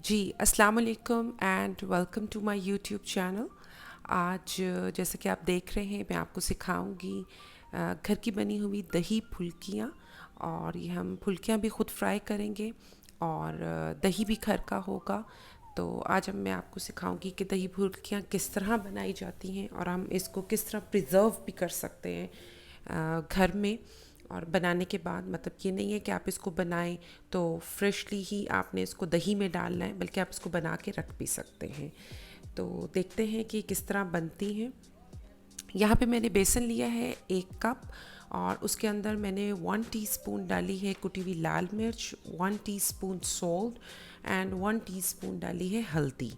जी, अस्सलाम वालेकुम and welcome to my YouTube channel. आज जैसे कि आप देख रहे हैं मैं आपको सिखाऊंगी घर की बनी हुई दही फुल्कियाँ। और ये हम फुल्कियाँ भी ख़ुद फ्राई करेंगे और दही भी घर का होगा। तो आज मैं आपको सिखाऊंगी कि दही फुल्कियाँ किस तरह बनाई जाती हैं और हम इसको किस तरह प्रिजर्व भी कर सकते हैं घर में। और बनाने के बाद मतलब ये नहीं है कि आप इसको बनाएं तो फ्रेशली ही आपने इसको दही में डालना है, बल्कि आप इसको बना के रख भी सकते हैं। तो देखते हैं कि किस तरह बनती हैं। यहाँ पे मैंने बेसन लिया है 1 कप और उसके अंदर मैंने 1 टीस्पून डाली है कुटी हुई लाल मिर्च, 1 टीस्पून सॉल्ट एंड 1 टीस्पून डाली है हल्दी।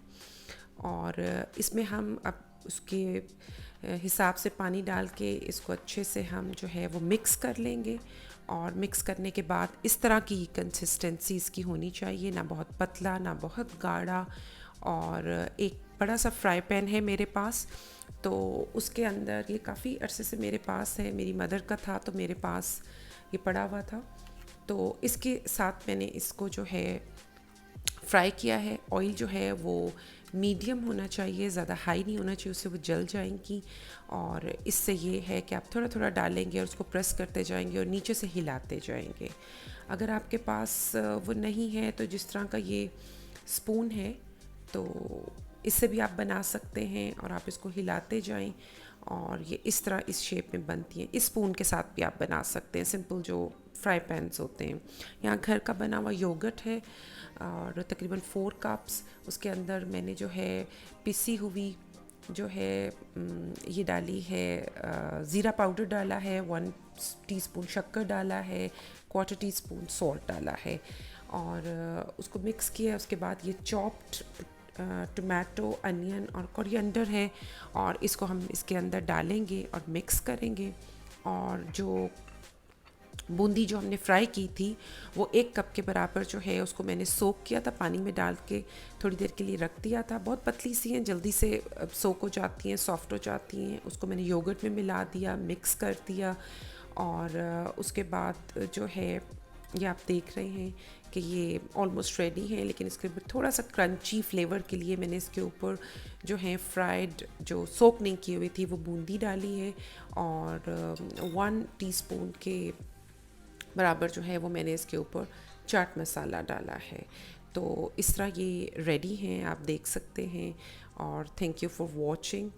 और इसमें हम अब उसके हिसाब से पानी डाल के इसको अच्छे से हम जो है वो मिक्स कर लेंगे। और मिक्स करने के बाद इस तरह की कंसिस्टेंसी इसकी होनी चाहिए, ना बहुत पतला ना बहुत गाढ़ा। और एक बड़ा सा फ्राई पैन है मेरे पास, तो उसके अंदर ये काफ़ी अरसे से मेरे पास है, मेरी मदर का था तो मेरे पास ये पड़ा हुआ था। तो इसके साथ मैंने इसको जो है फ्राई किया है। ऑयल जो है वो मीडियम होना चाहिए, ज़्यादा हाई नहीं होना चाहिए, उससे वो जल जाएंगी। और इससे ये है कि आप थोड़ा थोड़ा डालेंगे और उसको प्रेस करते जाएंगे और नीचे से हिलाते जाएंगे। अगर आपके पास वो नहीं है तो जिस तरह का ये स्पून है तो इससे भी आप बना सकते हैं और आप इसको हिलाते जाएं और ये इस तरह इस शेप में बनती हैं। इस स्पून के साथ भी आप बना सकते हैं, सिंपल जो फ्राई पैन्स होते हैं। यहाँ घर का बना हुआ योगर्ट है और तकरीबन 4 कप्स। उसके अंदर मैंने जो है पिसी हुई जो है ये डाली है, ज़ीरा पाउडर डाला है, 1 टीस्पून शक्कर डाला है, 1/4 टीस्पून सॉल्ट डाला है और उसको मिक्स किया। उसके बाद ये चॉप्ड टोमेटो, अनियन और कोरिएंडर है और इसको हम इसके अंदर डालेंगे और मिक्स करेंगे। और जो बूंदी जो हमने फ्राई की थी वो 1 कप के बराबर जो है उसको मैंने सोक किया था, पानी में डाल के थोड़ी देर के लिए रख दिया था। बहुत पतली सी हैं, जल्दी से सोक हो जाती हैं, सॉफ्ट हो जाती हैं। उसको मैंने योगर्ट में मिला दिया, मिक्स कर दिया और उसके बाद जो है ये आप देख रहे हैं कि ये ऑलमोस्ट रेडी है। लेकिन इसके ऊपर थोड़ा सा क्रंची फ्लेवर के लिए मैंने इसके ऊपर जो है फ्राइड जो सोक नहीं की हुई थी वो बूंदी डाली है और 1 टीस्पून के बराबर जो है वो मैंने इसके ऊपर चाट मसाला डाला है। तो इस तरह ये रेडी हैं, आप देख सकते हैं। और thank you for watching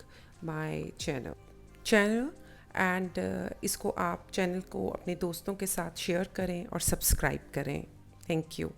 my channel and इसको आप चैनल को अपने दोस्तों के साथ शेयर करें और सब्सक्राइब करें। Thank you.